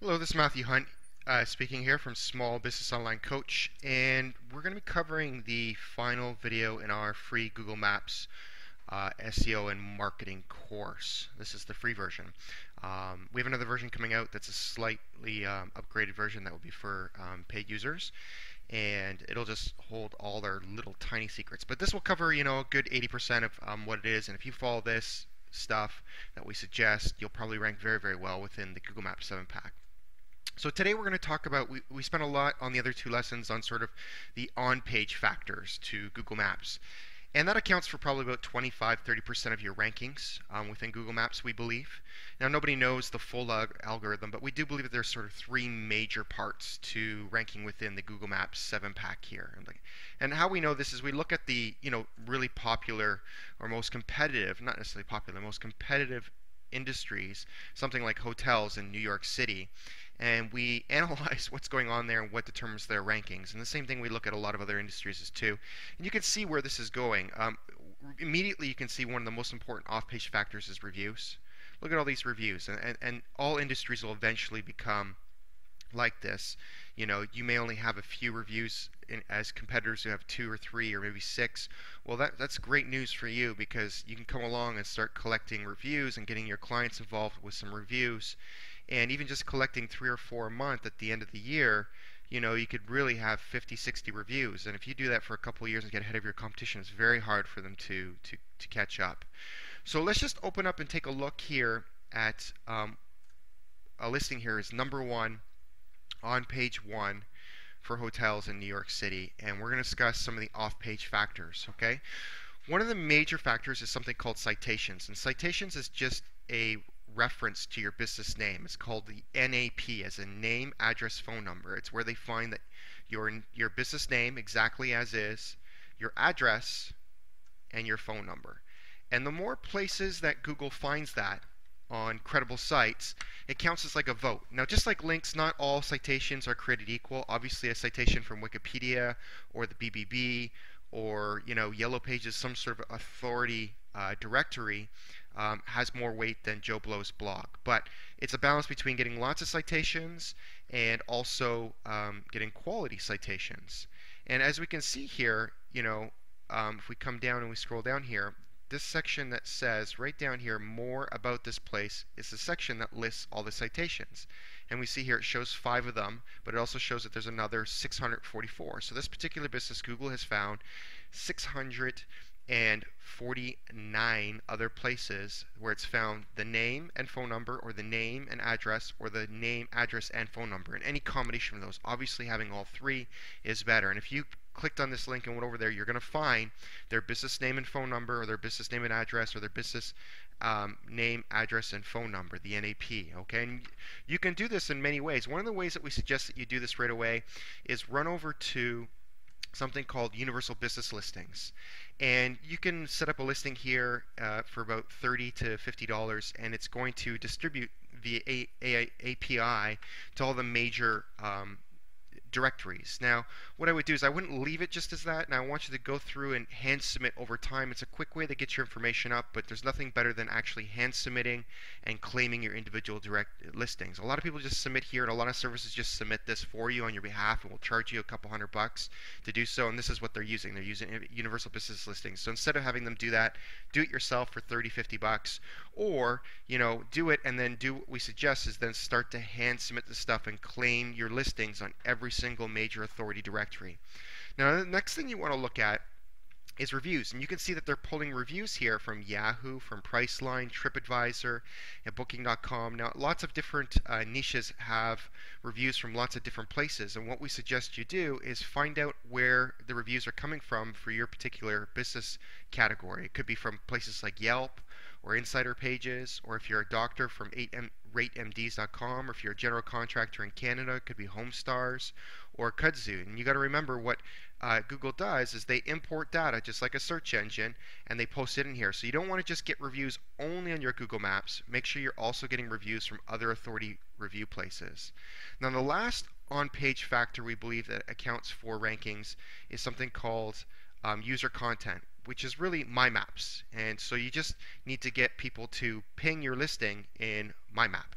Hello, this is Matthew Hunt speaking here from Small Business Online Coach, and we're going to be covering the final video in our free Google Maps SEO and marketing course. This is the free version. We have another version coming out that's a slightly upgraded version that will be for paid users, and it'll just hold all their little tiny secrets. But this will cover, a good 80% of what it is, and if you follow this stuff that we suggest, you'll probably rank very, very well within the Google Maps 7-pack. So today we're going to talk about, we spent a lot on the other two lessons on sort of the on-page factors to Google Maps. And that accounts for probably about 25-30% of your rankings within Google Maps, we believe. Now, nobody knows the full algorithm, but we do believe that there's sort of three major parts to ranking within the Google Maps 7-pack here. And how we know this is we look at the, really popular or most competitive, not necessarily popular, most competitive industries, something like hotels in New York City, and we analyze what's going on there and what determines their rankings. And the same thing we look at a lot of other industries as too. And you can see where this is going. Immediately you can see one of the most important off-page factors is reviews. Look at all these reviews, and all industries will eventually become like this. You may only have a few reviews as competitors who have 2 or 3 or maybe 6. Well, that's great news for you, because you can come along and start collecting reviews and getting your clients involved with some reviews. And even just collecting 3 or 4 a month at the end of the year, you could really have 50, 60 reviews. And if you do that for a couple of years and get ahead of your competition, it's very hard for them to catch up. So let's just open up and take a look here at a listing here is number 1 on page 1 for hotels in New York City. And we're going to discuss some of the off-page factors, okay? One of the major factors is something called citations. And citations is just a reference to your business name. It's called the NAP, as a name, address, phone number. It's where they find that your business name exactly as is, your address, and your phone number. And the more places that Google finds that on credible sites, it counts as like a vote. Now, just like links, not all citations are created equal. Obviously, a citation from Wikipedia or the BBB or Yellow Pages, some sort of authority directory, has more weight than Joe Blow's blog. But it's a balance between getting lots of citations and also getting quality citations. And as we can see here, if we come down and we scroll down here, this section that says right down here, more about this place, is the section that lists all the citations. And we see here it shows 5 of them, but it also shows that there's another 644. So this particular business, Google has found 649 other places where it's found the name and phone number, or the name and address, or the name, address, and phone number. And any combination of those, obviously having all 3 is better. And if you clicked on this link and went over there, you're going to find their business name and phone number, or their business name and address, or their business name, address, and phone number, the NAP. Okay, and you can do this in many ways. One of the ways that we suggest that you do this right away is run over to something called Universal Business Listings. And you can set up a listing here for about $30 to $50, and it's going to distribute via API to all the major directories. Now, what I would do is I wouldn't leave it just as that, and I want you to go through and hand submit over time. It's a quick way to get your information up, but there's nothing better than actually hand submitting and claiming your individual direct listings. A lot of people just submit here, and a lot of services just submit this for you on your behalf and will charge you a couple $100 to do so, and this is what they're using. They're using Universal Business Listings. So instead of having them do that, do it yourself for $30, $50, or do it and then do what we suggest is then start to hand submit the stuff and claim your listings on every single major authority directory. Now, the next thing you want to look at is reviews, and you can see that they're pulling reviews here from Yahoo, from Priceline, TripAdvisor, and Booking.com. Now, lots of different niches have reviews from lots of different places, and what we suggest you do is find out where the reviews are coming from for your particular business category. It could be from places like Yelp or Insider Pages, or if you're a doctor, from ratemds.com, or if you're a general contractor in Canada, it could be Homestars or Kudzu. And you got to remember what Google does is they import data just like a search engine, and they post it in here. So you don't want to just get reviews only on your Google Maps. Make sure you're also getting reviews from other authority review places. Now, the last on-page factor we believe that accounts for rankings is something called user content, which is really My Maps. And so you just need to get people to ping your listing in My Map.